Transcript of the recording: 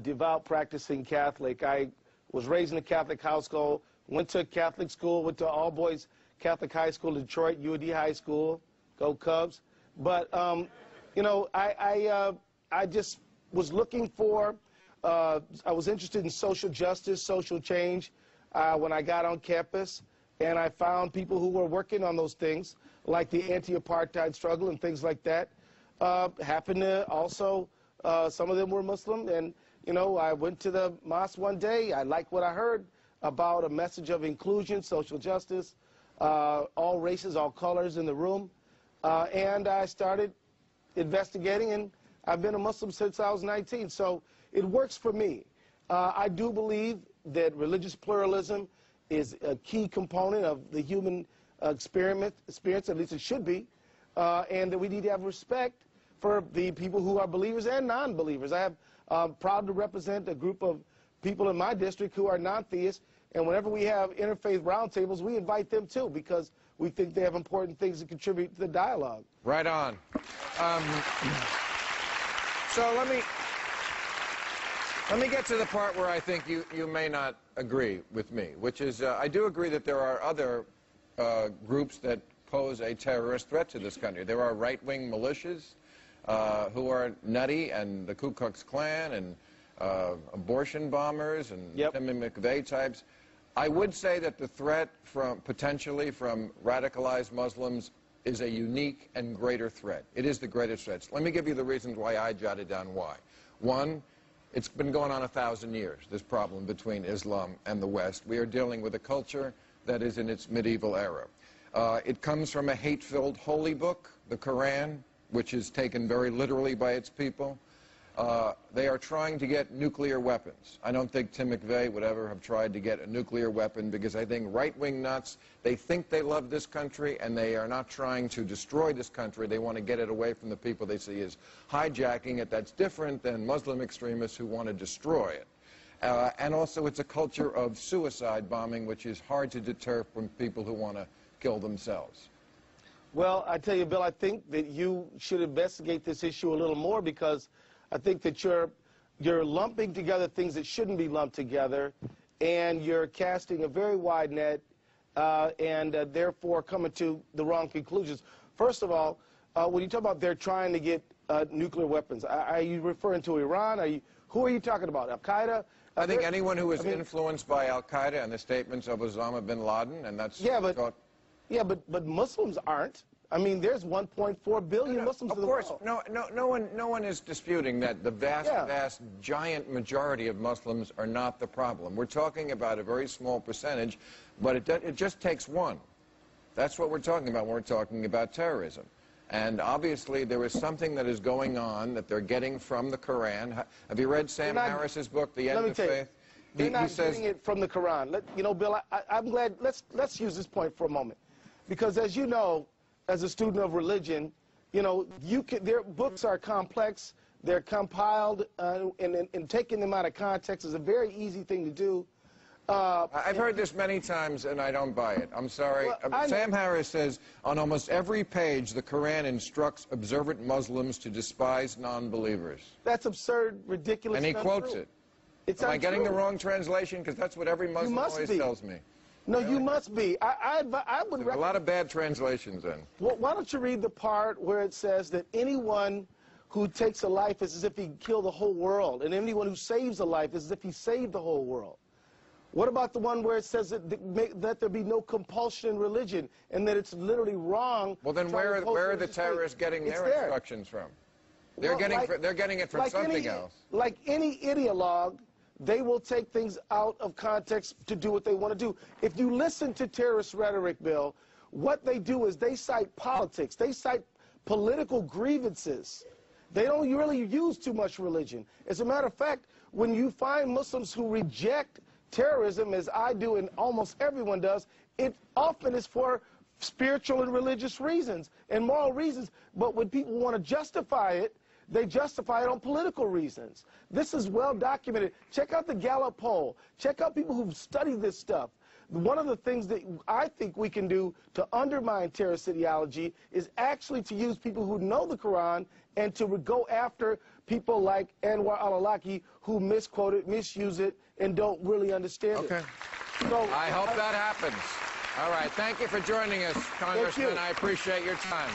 devout practicing Catholic. I was raised in a Catholic household, went to a Catholic school, went to all-boys Catholic high school, Detroit, UD High School, go Cubs. But, you know, I just was looking for, I was interested in social justice, social change when I got on campus, and I found people who were working on those things, like the anti-apartheid struggle and things like that. Happened to also, some of them were Muslim, and, you know, I went to the mosque one day. I liked what I heard about a message of inclusion, social justice, all races, all colors in the room, and I started investigating, and I've been a Muslim since I was 19, so it works for me. I do believe that religious pluralism is a key component of the human experience, at least it should be, and that we need to have respect for the people who are believers and non-believers. I am proud to represent a group of people in my district who are non-theists, and whenever we have interfaith roundtables, we invite them too, because we think they have important things to contribute to the dialogue. Right on. So let me get to the part where I think you may not agree with me, which is I do agree that there are other groups that pose a terrorist threat to this country. There are right-wing militias who are nutty, and the Ku Klux Klan, and abortion bombers, and Timmy McVeigh types. I would say that the threat potentially from radicalized Muslims is a unique and greater threat. It is the greatest threat. Let me give you the reasons why I jotted down why. One, it's been going on 1,000 years, this problem between Islam and the West. We are dealing with a culture that is in its medieval era. It comes from a hate-filled holy book, the Quran, which is taken very literally by its people. They are trying to get nuclear weapons. I don't think Tim McVeigh would ever have tried to get a nuclear weapon, because I think right-wing nuts, they think they love this country, and they are not trying to destroy this country. They want to get it away from the people they see as hijacking it. That's different than Muslim extremists who want to destroy it. And also, it's a culture of suicide bombing, which is hard to deter from people who want to kill themselves. Well, I tell you, Bill, I think that you should investigate this issue a little more, because I think that you're lumping together things that shouldn't be lumped together, and you're casting a very wide net, and therefore coming to the wrong conclusions. First of all, when you talk about they're trying to get nuclear weapons, are you referring to Iran? Who are you talking about? Al-Qaeda? I think anyone who is influenced by Al-Qaeda and the statements of Osama bin Laden, and that's... Yeah, but Muslims aren't. I mean, there's 1.4 billion Muslims in the world. Of course, no one is disputing that the vast, giant majority of Muslims are not the problem. We're talking about a very small percentage, but it just takes one. That's what we're talking about when we're talking about terrorism. And obviously, there is something that is going on that they're getting from the Quran. Have you read Sam Harris's book, The End of Faith? They're not getting it from the Quran. You know, Bill, I'm glad. Let's use this point for a moment, because as you know, as a student of religion, you know, their books are complex. They're compiled, and taking them out of context is a very easy thing to do. I've heard this many times, and I don't buy it. I'm sorry. Well, Sam Harris says on almost every page the Quran instructs observant Muslims to despise non-believers. That's absurd, ridiculous. And he quotes it. Am I getting the wrong translation? Because that's what every Muslim always tells me. No, really? You must be. I would recommend... A lot of bad translations then. Well, why don't you read the part where it says that anyone who takes a life is as if he killed the whole world, and anyone who saves a life is as if he saved the whole world. What about the one where it says that there be no compulsion in religion, and that it's literally wrong? Well, then where are the terrorists getting their instructions from? They're getting it from something else. Like any ideologue, they will take things out of context to do what they want to do. If you listen to terrorist rhetoric, Bill, what they do is they cite politics. They cite political grievances. They don't really use too much religion. As a matter of fact, when you find Muslims who reject terrorism, as I do and almost everyone does, it often is for spiritual and religious reasons and moral reasons. But when people want to justify it, they justify it on political reasons. This is well documented. Check out the Gallup poll. Check out people who've studied this stuff. one of the things that I think we can do to undermine terrorist ideology is actually to use people who know the Quran and to go after people like Anwar al-Awlaki who misquote it, misuse it, and don't really understand it. So, I hope that happens. All right. Thank you for joining us, Congressman. I appreciate your time.